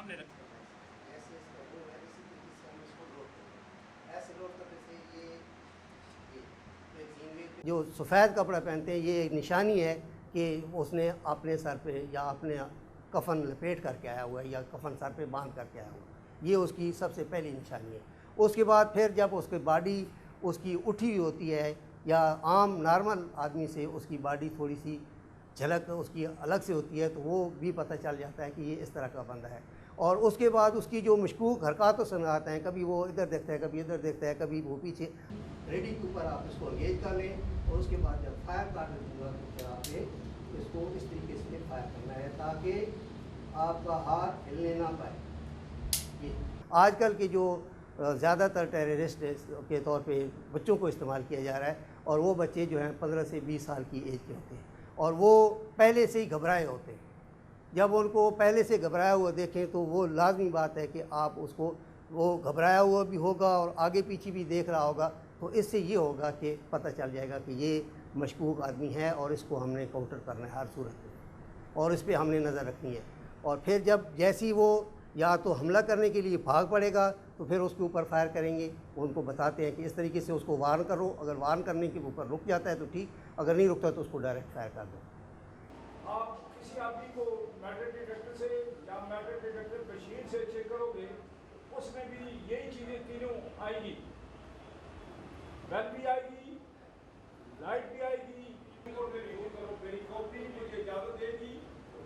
सामने रखें। ऐसे इसका वो है, इसी तरीके से हम इसको रोकते हैं। ऐसे रोक करने से ये जो सफ़ेद कपड़ा पहनते हैं, ये एक निशानी है कि उसने अपने सर पे या अपने कफन लपेट करके आया हुआ है या कफन सर पे बांध करके आया हुआ है। ये उसकी सबसे पहली निशानी है। उसके बाद फिर जब उसकी बॉडी उसकी उठी हुई होती है या आम नॉर्मल आदमी से उसकी बॉडी थोड़ी सी झलक उसकी अलग से होती है, तो वो भी पता चल जाता है कि ये इस तरह का बंदा है। और उसके बाद उसकी जो मशकूक हरकत समझ आते हैं, कभी वो इधर देखता है, कभी इधर देखता है, कभी वो पीछे। रेडी के ऊपर आप इसको एंगेज कर लें और उसके बाद जब फायर कर दूँगा तो फिर आपने इसको इस तरीके से फायर करना है ताकि आपका हाथ हिलने ना पाए। ये आजकल के जो ज़्यादातर टेररिस्ट के तौर पे बच्चों को इस्तेमाल किया जा रहा है, और वो बच्चे जो हैं 15 से 20 साल की एज के होते हैं और वो पहले से ही घबराए होते हैं। जब उनको पहले से घबराया हुआ देखें तो वो लाजमी बात है कि आप उसको, वो घबराया हुआ भी होगा और आगे पीछे भी देख रहा होगा, तो इससे ये होगा कि पता चल जाएगा कि ये मशकूक आदमी है और इसको हमने काउंटर करना है हर सूरत में, और इस पर हमने नज़र रखनी है। और फिर जब जैसी वो या तो हमला करने के लिए भाग पड़ेगा तो फिर उसके ऊपर फायर करेंगे। उनको बताते हैं कि इस तरीके से उसको वार्न करो, अगर वार्न करने के ऊपर रुक जाता है तो ठीक, अगर नहीं रुकता तो उसको डायरेक्ट फायर कर दो। आप किसी आदमी को मेटल डिटेक्टर से या मेटल डिटेक्टर मशीन से चेक करोगे, उसमें भी यही चीज़ें तीनों आएगी। बेल भी आएगी, लाइट भी आएगी। मेरी कॉपी मुझे इजाज़त देगी,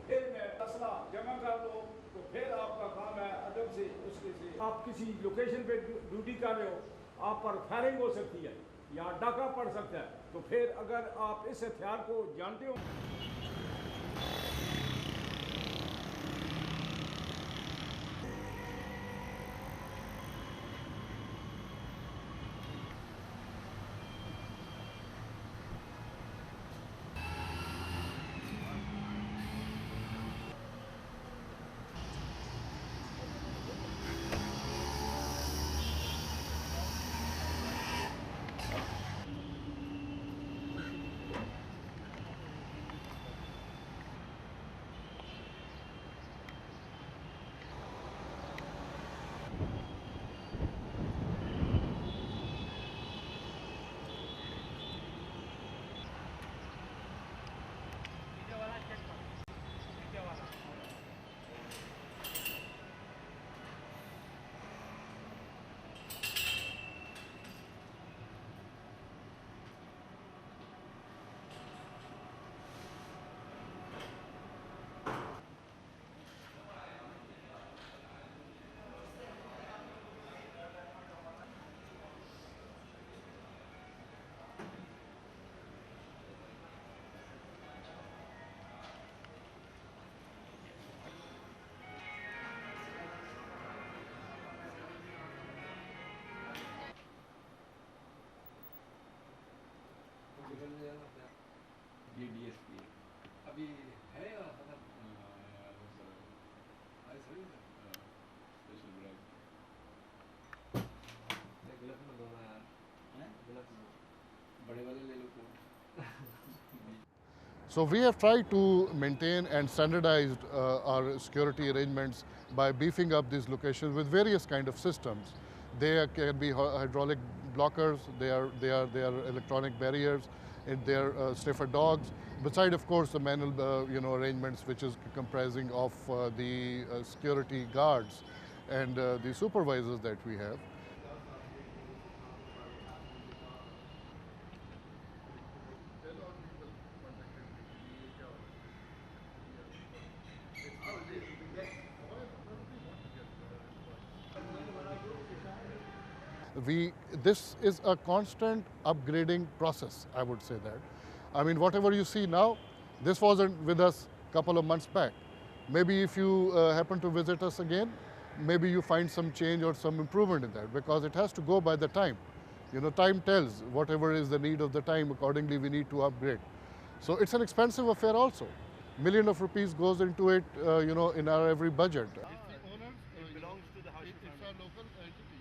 फिर मैं असला जमा कर लो, तो फिर आपका काम है अदब से उसके से। आप किसी लोकेशन पे ड्यूटी कर रहे हो, आप पर फायरिंग हो सकती है या डाका पड़ सकता है, तो फिर अगर आप इस हथियार को जानते हो। ये डीएसपी अभी है या स्पेशल गलत मत होना यार, गलत बड़े वाले ले लो phone. So we have tried to maintain and standardize our security arrangements by beefing up these locations with various kind of systems. They can be hydraulic blockers, they are electronic barriers, and they are sniffer dogs. Beside, of course, the manual arrangements, which is comprising of the security guards and the supervisors that we have. This is a constant upgrading process, I would say that. I mean, whatever you see now, this wasn't with us a couple of months back. Maybe if you happen to visit us again, maybe you find some change or some improvement in that, because it has to go by the time. Time tells whatever is the need of the time, accordingly we need to upgrade. So it's an expensive affair also. Million of rupees goes into it, in our every budget. It belongs to the Hashmi family. It's a local entity.